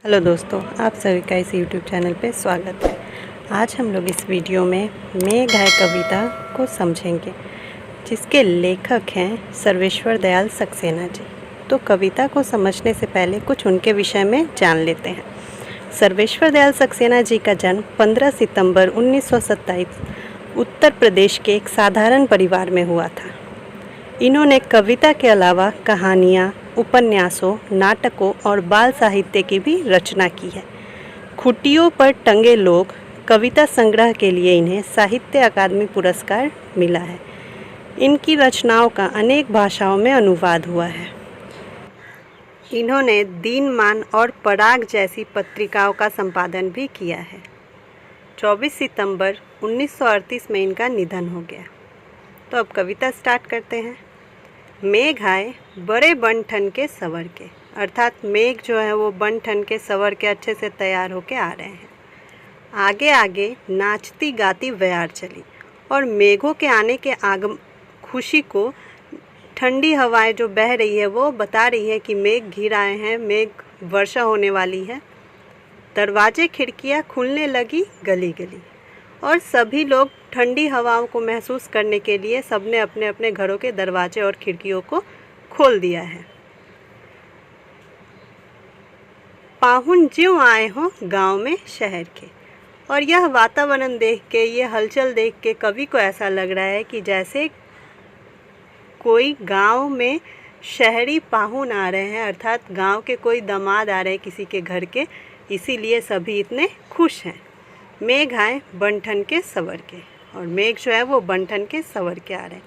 Hello दोस्तों, आप सभी का इस YouTube चैनल पे स्वागत है। आज हम लोग इस वीडियो में मेघ आए कविता को समझेंगे, जिसके लेखक हैं सर्वेश्वर दयाल सक्सेना जी। तो कविता को समझने से पहले कुछ उनके विषय में जान लेते हैं। सर्वेश्वर दयाल सक्सेना जी का जन्म 15 सितंबर 1927 उत्तर प्रदेश के एक साधारण परिवार में हुआ था। इन्होंने कविता के अलावा कहानियाँ, उपन्यासों, नाटकों और बाल साहित्य की भी रचना की है। खुटियों पर टंगे लोग कविता संग्रह के लिए इन्हें साहित्य अकादमी पुरस्कार मिला है। इनकी रचनाओं का अनेक भाषाओं में अनुवाद हुआ है। इन्होंने दीनमान और पराग जैसी पत्रिकाओं का संपादन भी किया है। 24 सितंबर 1938 में इनका निधन हो गया। तो अब कविता स्टार्ट करते हैं। मेघ आए बड़े बन ठन के सवर के, अर्थात मेघ जो है वो बन ठन के सवर के अच्छे से तैयार होके आ रहे हैं। आगे आगे नाचती गाती व्यार चली और मेघों के आने के खुशी को ठंडी हवाएं जो बह रही है वो बता रही है कि मेघ घिर आए हैं, मेघ वर्षा होने वाली है। दरवाजे खिड़कियां खुलने लगी गली गली और सभी लोग ठंडी हवाओं को महसूस करने के लिए सबने अपने अपने घरों के दरवाजे और खिड़कियों को खोल दिया है। पाहुन ज्यों आए हों गांव में शहर के, और यह वातावरण देख के, ये हलचल देख के कवि को ऐसा लग रहा है कि जैसे कोई गांव में शहरी पाहुन आ रहे हैं, अर्थात गांव के कोई दामाद आ रहे हैं किसी के घर के, इसीलिए सभी इतने खुश हैं। मेघ आए बनठन के सवर के, और मेघ जो है वो बनठन के सवर के आ रहे हैं।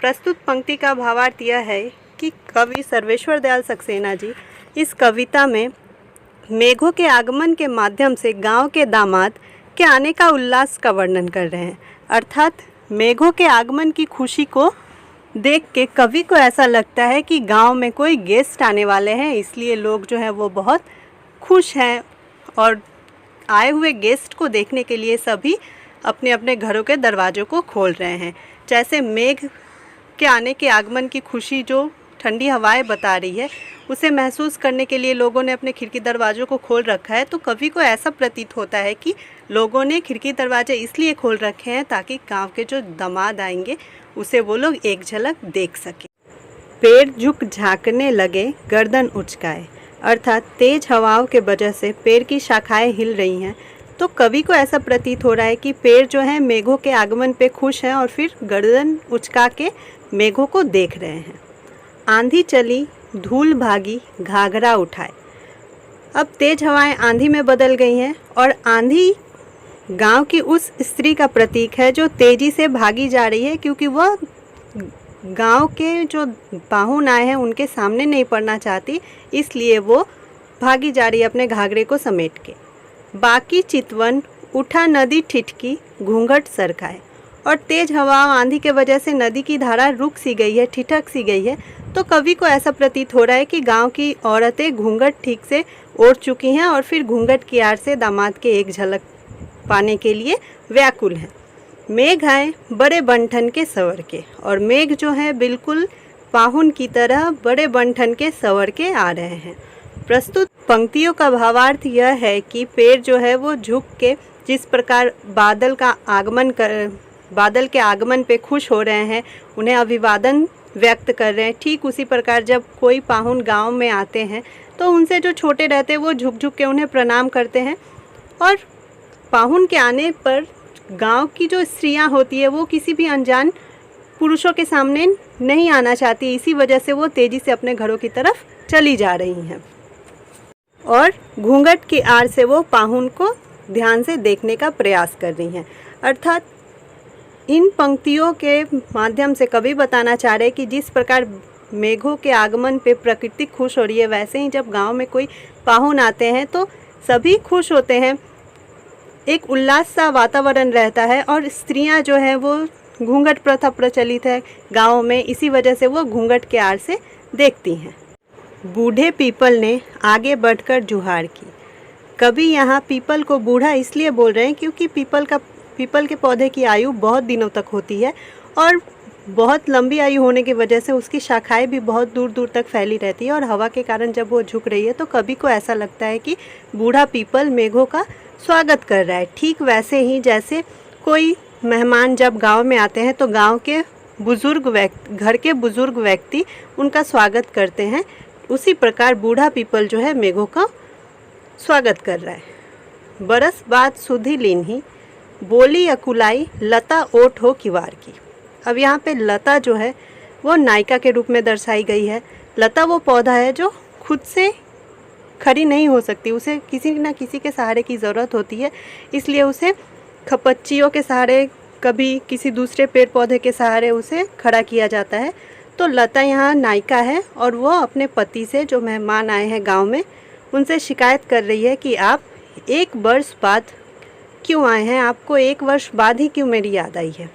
प्रस्तुत पंक्ति का भावार्थ यह है कि कवि सर्वेश्वर दयाल सक्सेना जी इस कविता में मेघों के आगमन के माध्यम से गांव के दामाद के आने का उल्लास का वर्णन कर रहे हैं। अर्थात मेघों के आगमन की खुशी को देख के कवि को ऐसा लगता है कि गांव में कोई गेस्ट आने वाले हैं, इसलिए लोग जो है वो बहुत खुश हैं और आए हुए गेस्ट को देखने के लिए सभी अपने अपने घरों के दरवाज़ों को खोल रहे हैं। जैसे मेघ के आने के आगमन की खुशी जो ठंडी हवाएं बता रही है, उसे महसूस करने के लिए लोगों ने अपने खिड़की दरवाज़ों को खोल रखा है। तो कवि को ऐसा प्रतीत होता है कि लोगों ने खिड़की दरवाजे इसलिए खोल रखे हैं ताकि गांव के जो दामाद आएंगे उसे वो लोग एक झलक देख सकें। पेड़ झुक झांकने लगे गर्दन उचकाए, अर्थात तेज हवाओं के वजह से पेड़ की शाखाएं हिल रही हैं। तो कवि को ऐसा प्रतीत हो रहा है कि पेड़ जो है मेघों के आगमन पे खुश हैं और फिर गर्दन उचका के मेघों को देख रहे हैं। आंधी चली धूल भागी घाघरा उठाए, अब तेज हवाएं आंधी में बदल गई हैं और आंधी गांव की उस स्त्री का प्रतीक है जो तेजी से भागी जा रही है, क्योंकि वह गांव के जो पाहुन आए हैं उनके सामने नहीं पड़ना चाहती, इसलिए वो भागी जा रही है अपने घाघरे को समेट के। बाकी चितवन उठा नदी ठिठकी घूंघट सरकाए, और तेज हवा आंधी के वजह से नदी की धारा रुक सी गई है, ठिठक सी गई है। तो कवि को ऐसा प्रतीत हो रहा है कि गांव की औरतें घूंघट ठीक से ओढ़ चुकी हैं और फिर घूंघट की आड़ से दामाद के एक झलक पाने के लिए व्याकुल हैं। मेघ आए बड़े बनठन के सवर के, और मेघ जो है बिल्कुल पाहुन की तरह बड़े बनठन के सवर के आ रहे हैं। प्रस्तुत पंक्तियों का भावार्थ यह है कि पेड़ जो है वो झुक के जिस प्रकार बादल के आगमन पे खुश हो रहे हैं, उन्हें अभिवादन व्यक्त कर रहे हैं, ठीक उसी प्रकार जब कोई पाहुन गांव में आते हैं तो उनसे जो छोटे रहते हैं वो झुक झुक के उन्हें प्रणाम करते हैं। और पाहुन के आने पर गांव की जो स्त्रियां होती है वो किसी भी अनजान पुरुषों के सामने नहीं आना चाहती, इसी वजह से वो तेज़ी से अपने घरों की तरफ चली जा रही हैं और घूंघट की आड़ से वो पाहुन को ध्यान से देखने का प्रयास कर रही हैं। अर्थात इन पंक्तियों के माध्यम से कवि बताना चाह रहे हैं कि जिस प्रकार मेघों के आगमन पे प्रकृति खुश हो रही है, वैसे ही जब गांव में कोई पाहुन आते हैं तो सभी खुश होते हैं, एक उल्लास सा वातावरण रहता है। और स्त्रियां जो हैं वो घूंघट प्रथा प्रचलित है गाँव में, इसी वजह से वो घूंघट के आड़ से देखती हैं। बूढ़े पीपल ने आगे बढ़कर जुहार की। कवि यहाँ पीपल को बूढ़ा इसलिए बोल रहे हैं क्योंकि पीपल के पौधे की आयु बहुत दिनों तक होती है और बहुत लंबी आयु होने की वजह से उसकी शाखाएं भी बहुत दूर दूर तक फैली रहती है और हवा के कारण जब वो झुक रही है तो कवि को ऐसा लगता है कि बूढ़ा पीपल मेघों का स्वागत कर रहा है। ठीक वैसे ही जैसे कोई मेहमान जब गांव में आते हैं तो गांव के घर के बुजुर्ग व्यक्ति उनका स्वागत करते हैं, उसी प्रकार बूढ़ा पीपल जो है मेघों का स्वागत कर रहा है। बरस बाद सुधि लीन्ही, बोली अकुलाई, लता ओट हो किवार की। अब यहाँ पे लता जो है वो नायिका के रूप में दर्शाई गई है। लता वो पौधा है जो खुद से खड़ी नहीं हो सकती, उसे किसी न किसी के सहारे की ज़रूरत होती है, इसलिए उसे खपच्चियों के सहारे, कभी किसी दूसरे पेड़ पौधे के सहारे उसे खड़ा किया जाता है। तो लता यहाँ नायिका है और वो अपने पति से, जो मेहमान आए हैं गांव में, उनसे शिकायत कर रही है कि आप 1 वर्ष बाद क्यों आए हैं, आपको 1 वर्ष बाद ही क्यों मेरी याद आई है।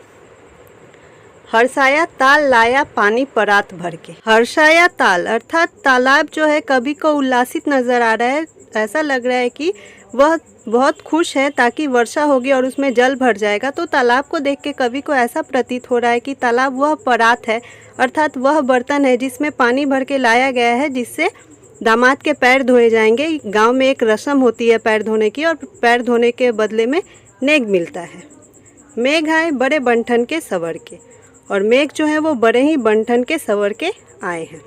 हर्षाया ताल लाया पानी परात भर के। हर्षाया ताल अर्थात तालाब जो है कवि को उल्लासित नज़र आ रहा है। ऐसा लग रहा है कि वह बहुत खुश है ताकि वर्षा होगी और उसमें जल भर जाएगा। तो तालाब को देख के कवि को ऐसा प्रतीत हो रहा है कि तालाब वह परात है, अर्थात वह बर्तन है जिसमें पानी भर के लाया गया है, जिससे दामाद के पैर धोए जाएंगे। गांव में एक रस्म होती है पैर धोने की, और पैर धोने के बदले में नेग मिलता है। मेघ आए बड़े बंठन के सवर के, और मेघ जो है वो बड़े ही बंठन के सवर के आए हैं।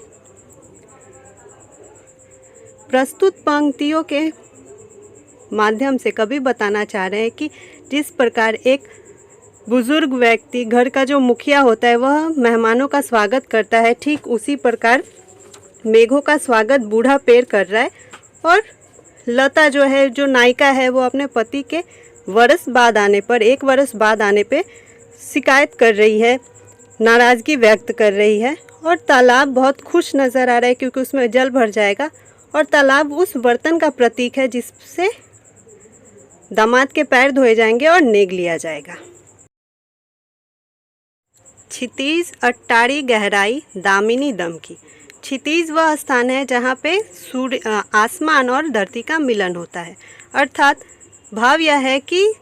प्रस्तुत पंक्तियों के माध्यम से कवि बताना चाह रहे हैं कि जिस प्रकार एक बुजुर्ग व्यक्ति, घर का जो मुखिया होता है, वह मेहमानों का स्वागत करता है, ठीक उसी प्रकार मेघों का स्वागत बूढ़ा पेड़ कर रहा है। और लता जो है, जो नायिका है, वो अपने पति के 1 वर्ष बाद आने पे शिकायत कर रही है, नाराज़गी व्यक्त कर रही है। और तालाब बहुत खुश नज़र आ रहा है क्योंकि उसमें जल भर जाएगा, और तालाब उस बर्तन का प्रतीक है जिससे दामाद के पैर धोए जाएंगे और नेग लिया जाएगा। क्षितिज अट्टारी गहराई दामिनी दम की। क्षितिज वह स्थान है जहाँ पे सूर्य, आसमान और धरती का मिलन होता है, अर्थात भाव यह है कि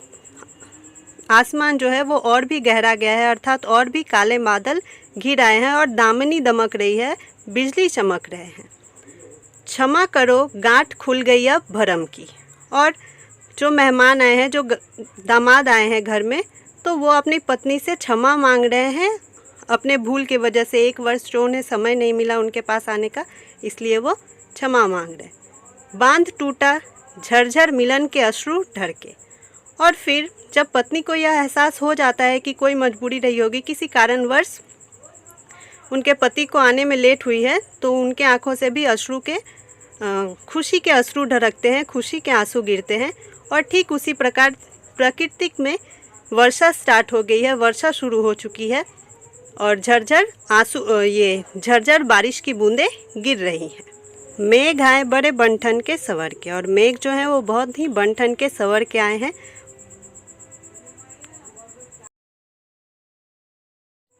आसमान जो है वो और भी गहरा गया है, अर्थात और भी काले बादल घिर आए हैं और दामिनी दमक रही है, बिजली चमक रहे हैं। क्षमा करो गांठ खुल गई अब भरम की। और जो मेहमान आए हैं, जो दामाद आए हैं घर में, तो वो अपनी पत्नी से क्षमा मांग रहे हैं अपने भूल की वजह से। 1 वर्ष जो उन्हें समय नहीं मिला उनके पास आने का, इसलिए वो क्षमा मांग रहे हैं। बांध टूटा झरझर मिलन के अश्रु ढरके। और फिर जब पत्नी को यह एहसास हो जाता है कि कोई मजबूरी रही होगी, किसी कारणवश उनके पति को आने में लेट हुई है, तो उनके आंखों से भी खुशी के अश्रु ढरकते हैं, खुशी के आंसू गिरते हैं। और ठीक उसी प्रकार प्रकृति में वर्षा स्टार्ट हो गई है, वर्षा शुरू हो चुकी है और झरझर बारिश की बूंदें गिर रही हैं। मेघ आए बड़े बंठन के सवर के, और मेघ जो है वो बहुत ही बंठन के सवर के आए हैं।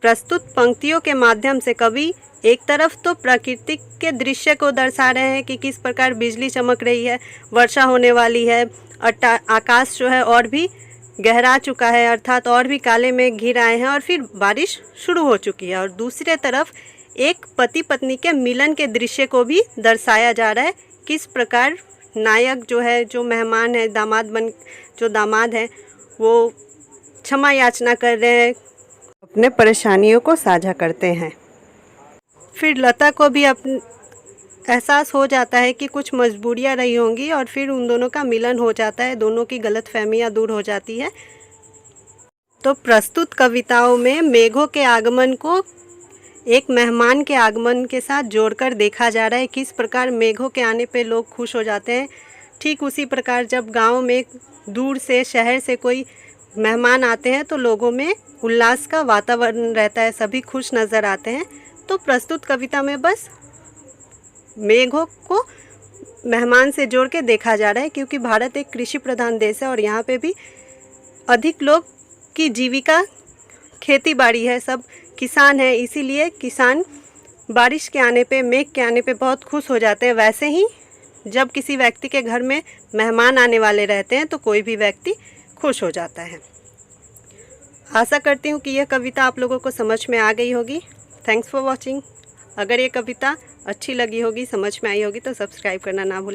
प्रस्तुत पंक्तियों के माध्यम से कवि एक तरफ तो प्रकृति के दृश्य को दर्शा रहे हैं कि किस प्रकार बिजली चमक रही है, वर्षा होने वाली है, आकाश जो है और भी गहरा चुका है, अर्थात और भी काले मेघ घिर आए हैं और फिर बारिश शुरू हो चुकी है। और दूसरे तरफ एक पति पत्नी के मिलन के दृश्य को भी दर्शाया जा रहा है, किस प्रकार नायक जो है, जो मेहमान है, जो दामाद हैं, वो क्षमा याचना कर रहे हैं, अपने परेशानियों को साझा करते हैं। फिर लता को भी एहसास हो जाता है कि कुछ मजबूरियां रही होंगी और फिर उन दोनों का मिलन हो जाता है, दोनों की गलतफहमियां दूर हो जाती है। तो प्रस्तुत कविताओं में मेघों के आगमन को एक मेहमान के आगमन के साथ जोड़कर देखा जा रहा है, किस प्रकार मेघों के आने पे लोग खुश हो जाते हैं। ठीक उसी प्रकार जब गांव में दूर से, शहर से कोई मेहमान आते हैं तो लोगों में उल्लास का वातावरण रहता है, सभी खुश नज़र आते हैं। तो प्रस्तुत कविता में बस मेघों को मेहमान से जोड़ के देखा जा रहा है, क्योंकि भारत एक कृषि प्रधान देश है और यहाँ पे भी अधिक लोग की जीविका खेती बाड़ी है, सब किसान हैं, इसीलिए किसान बारिश के आने पे, मेघ के आने पे बहुत खुश हो जाते हैं। वैसे ही जब किसी व्यक्ति के घर में मेहमान आने वाले रहते हैं तो कोई भी व्यक्ति खुश हो जाता है। आशा करती हूँ कि यह कविता आप लोगों को समझ में आ गई होगी। Thanks for watching. अगर ये कविता अच्छी लगी होगी, समझ में आई होगी तो सब्सक्राइब करना ना भूलें।